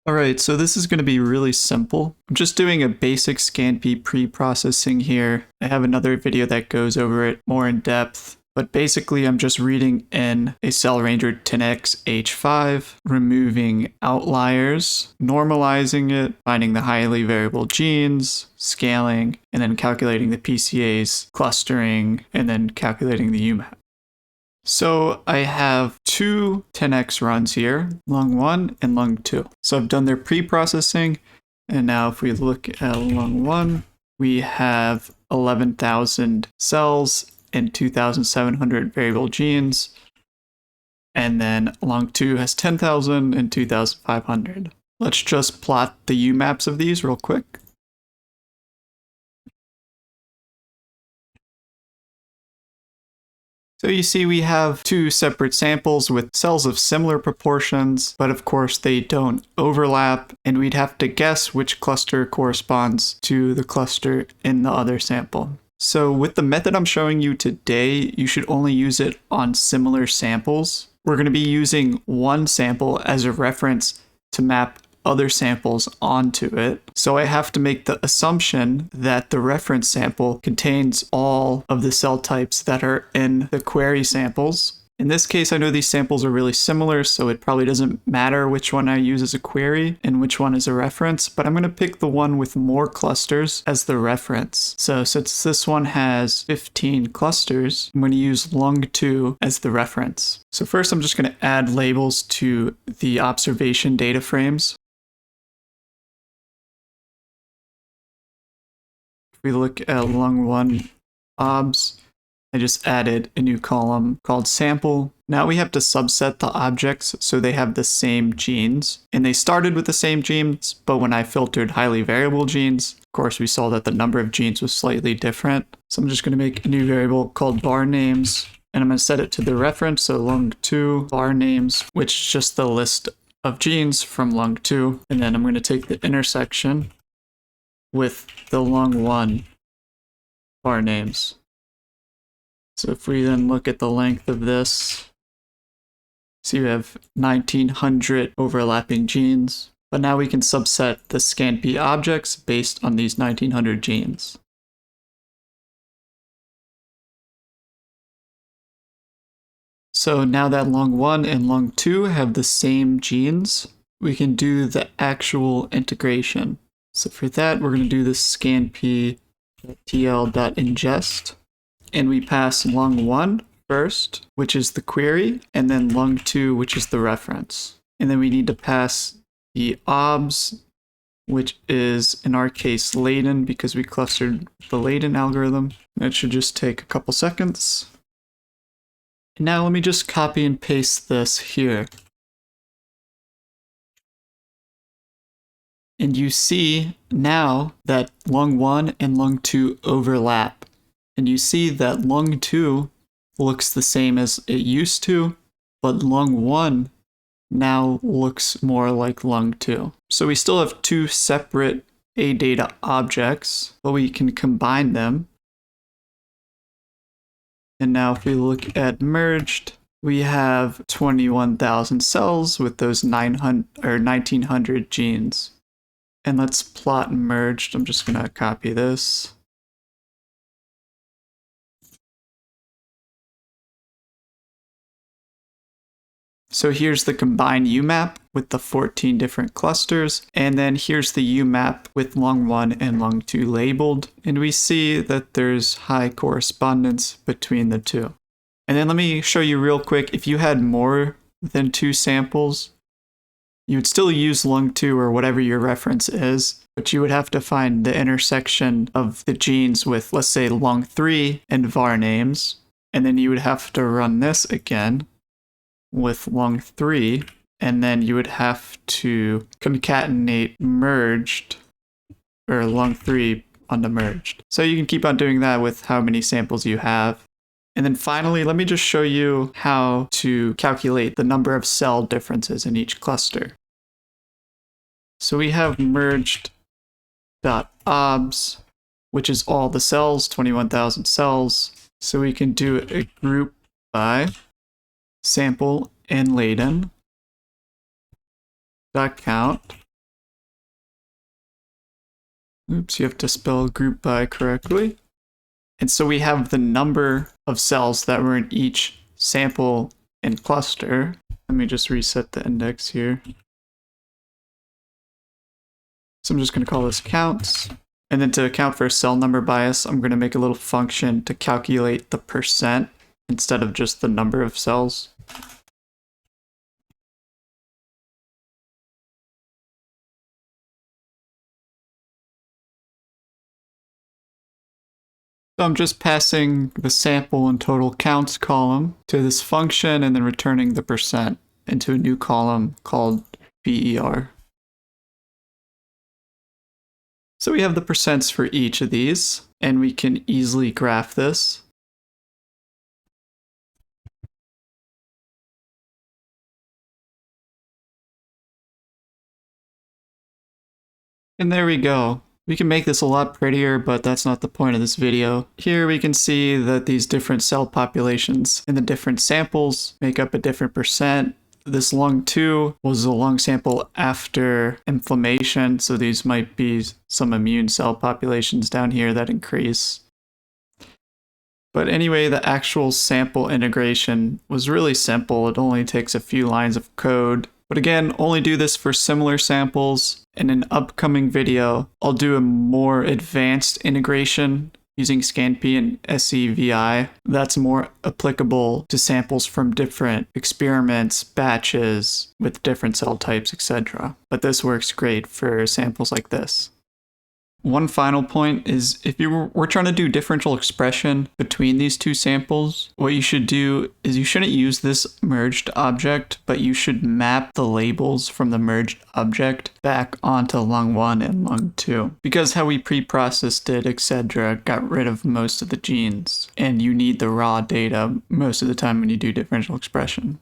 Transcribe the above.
Alright, so this is going to be really simple. I'm just doing a basic scanpy pre-processing here. I have another video that goes over it more in depth, but basically I'm just reading in a cell ranger 10x H5, removing outliers, normalizing it, finding the highly variable genes, scaling, and then calculating the PCAs, clustering, and then calculating the UMAP. So I have two 10x runs here, lung 1 and lung 2. So I've done their pre-processing, and now if we look at lung 1, we have 11,000 cells and 2,700 variable genes, and then lung 2 has 10,000 and 2,500. Let's just plot the UMAPs of these real quick. So you see we have two separate samples with cells of similar proportions, but of course they don't overlap, and we'd have to guess which cluster corresponds to the cluster in the other sample. So with the method I'm showing you today, you should only use it on similar samples. We're going to be using one sample as a reference to map other samples onto it. So I have to make the assumption that the reference sample contains all of the cell types that are in the query samples. In this case, I know these samples are really similar, so it probably doesn't matter which one I use as a query and which one is a reference, but I'm going to pick the one with more clusters as the reference. So since this one has 15 clusters, I'm going to use lung 2 as the reference. So first I'm just going to add labels to the observation data frames. If we look at lung 1 obs, I just added a new column called sample. Now we have to subset the objects so they have the same genes. And they started with the same genes, but when I filtered highly variable genes, of course we saw that the number of genes was slightly different. So I'm just going to make a new variable called var names, and I'm going to set it to the reference, so lung 2 var names, which is just the list of genes from lung 2. And then I'm going to take the intersection with the lung 1 var names. So if we then look at the length of this, see we have 1900 overlapping genes, but now we can subset the scanpy objects based on these 1900 genes. So now that lung 1 and lung 2 have the same genes, we can do the actual integration. So for that, we're going to do the scanpy tl.ingest, and we pass lung 1 first, which is the query, and then lung 2, which is the reference. And then we need to pass the obs, which is, in our case, laden, because we clustered the laden algorithm. That should just take a couple seconds. And now let me just copy and paste this here. And you see now that lung 1 and lung 2 overlap. And you see that lung 2 looks the same as it used to, but lung 1 now looks more like lung 2. So we still have two separate AData objects, but we can combine them. And now if we look at merged, we have 21,000 cells with those 1900 genes. And let's plot merged. I'm just going to copy this. So here's the combined UMAP with the 14 different clusters. And then here's the UMAP with lung 1 and lung 2 labeled. And we see that there's high correspondence between the two. And then let me show you real quick, if you had more than two samples, you would still use lung 2 or whatever your reference is, but you would have to find the intersection of the genes with, let's say, lung 3 and var names. And then you would have to run this again with lung 3, and then you would have to concatenate merged, or lung 3 onto merged. So you can keep on doing that with how many samples you have. And then finally, let me just show you how to calculate the number of cell differences in each cluster. So we have merged.obs, which is all the cells, 21,000 cells. So we can do a group by sample and laden dot count, Oops, you have to spell group by correctly. And so we have the number of cells that were in each sample and cluster. Let me just reset the index here. So I'm just going to call this counts. And then to account for cell number bias, I'm going to make a little function to calculate the percent instead of just the number of cells. So I'm just passing the sample and total counts column to this function and then returning the percent into a new column called VER. So we have the percents for each of these, and we can easily graph this. And there we go. We can make this a lot prettier, but that's not the point of this video. Here we can see that these different cell populations in the different samples make up a different percent. This lung 2 was a lung sample after inflammation, so these might be some immune cell populations down here that increase. But anyway, the actual sample integration was really simple. It only takes a few lines of code. But again, only do this for similar samples. In an upcoming video, I'll do a more advanced integration using scanpy and SEVI that's more applicable to samples from different experiments, batches, with different cell types, etc. But this works great for samples like this. One final point is if we're trying to do differential expression between these two samples, what you should do is you shouldn't use this merged object, but you should map the labels from the merged object back onto lung 1 and lung 2. Because how we pre-processed it, etc., got rid of most of the genes, and you need the raw data most of the time when you do differential expression.